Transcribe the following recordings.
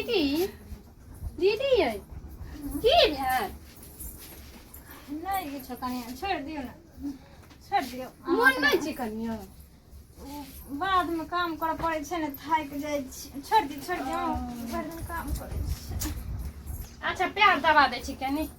दीदी दीदी है की भेल नहीं किछो कनिया छोड़ दियो ना छोड़ दियो मोन नहीं छै कनिया बाद में काम कर पड़े छै ने थाक जाय छी छोड़ दियो भर दिन काम करे छी अच्छा प्यार दबा दे छी कनी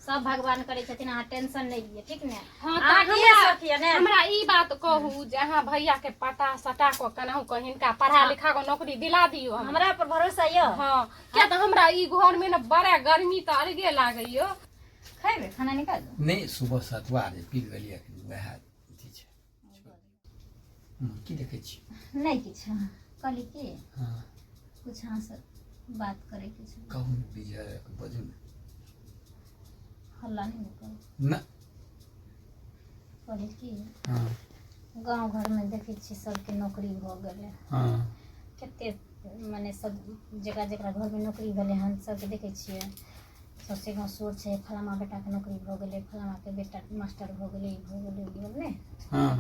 सब भगवान करे छथिन अहाँ टेंशन नहीं लिए ठीक ने हां अहाँ त किए सखिया ने हमरा ई बात कहू जे अहाँ भैया के पता सटा को कनहु को हिनका पढ़ा लिखा को नौकरी दिला दियो हमरा पर भरोसा य हां क्या त हमरा ई घर में न बड़ा गर्मी त अलगे लागैयो खाइबे खाना निकाल दो नहीं सुबह सतुआ रे पी गेलिए वह अथी छै की देखे छी नहीं किछ कहली की हां कुछ अहाँ से बात करे के छै कहूँ विजय बजू न हल्ला नहीं करू न कहली की हां गांव घर में देखे छी सबके नौकरी भ गेले हां कते माने सब जगह जगह घर में नौकरी भेले हन सबके देखे छियै सबसे गाँव शोर छै फलामा बेटा के नौकरी भ गेले फलामा के बेटा मास्टर भ गेले ने हां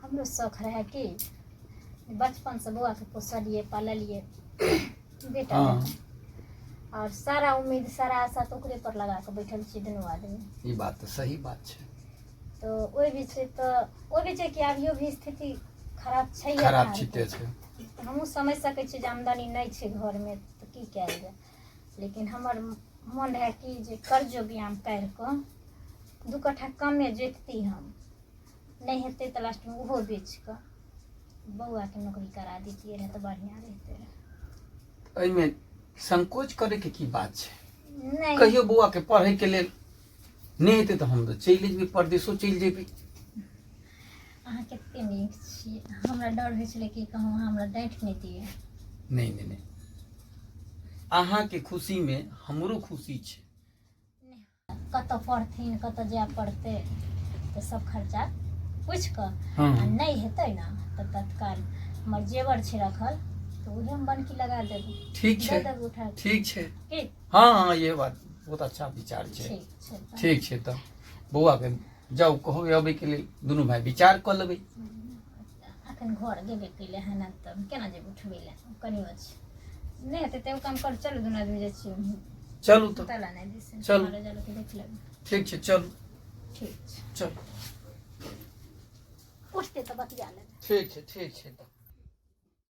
हमरो शौक रहे कि बचपन से बुआ के पोसलिए पाललिए बेटा हाँ। और सारा उम्मीद सारा आशा तो ओकरे पर लगा के बैठल छी दुनू आदमी ये बात तो सही बात छै तो ओइ बीच कि अभियो भी स्थिति खराब छै खराब छिते छै हमहूँ समझ सकै छी जे आमदनी नहीं छै घर में तो की कयल जाय लेकिन हमर मन है कि जे कर्जो व्यायाम कर के 2 कट्ठा कमे जोतती हम नहीं हेते तो लास्ट में वो बेच के बउआ के नौकरी करा देती रहे तो बढ़िया रहते रहे एहि में संकोच करे के की बात छै नहीं कहियो बौआ के पढ़े के लेल नहीं हेते तो हम तो चलि जेबे परदेशो चलि जेबे अहाँ कते नीक छी हमरा डर होइ छले कि कहूँ अहाँ हमरा डांट नहीं दिए नहीं नहीं नहीं अहाँ के खुशी में हमरो खुशी छै कत पढ़थिन कत जाय पड़ते तो सब खर्चा पूछ के हाँ। नहीं हेते ना तो तत्काल हमर जेवर छै रखल तो उहे हम बनकी लगा देबे ठीक छै दे देबे उठा के। ठीक छै ठीक हाँ हाँ ये बात बहुत अच्छा विचार छै ठीक छै तऽ। ठीक छै तो बौआ के जाऊ कहो अबे के लिए दोनों भाई विचार कर लेबे अखन घर गेबे कैले हन तब केना जेबे उठबे ले कनियो छै नहीं हेते ते काम कर चलू दुनू आदमी जाइ छी चलू तो तला नहीं दिसे चलू। चलो के देख लेबे ठीक छै चलू ठीक छै चल उठते तो बतिया लेबे ठीक छै तो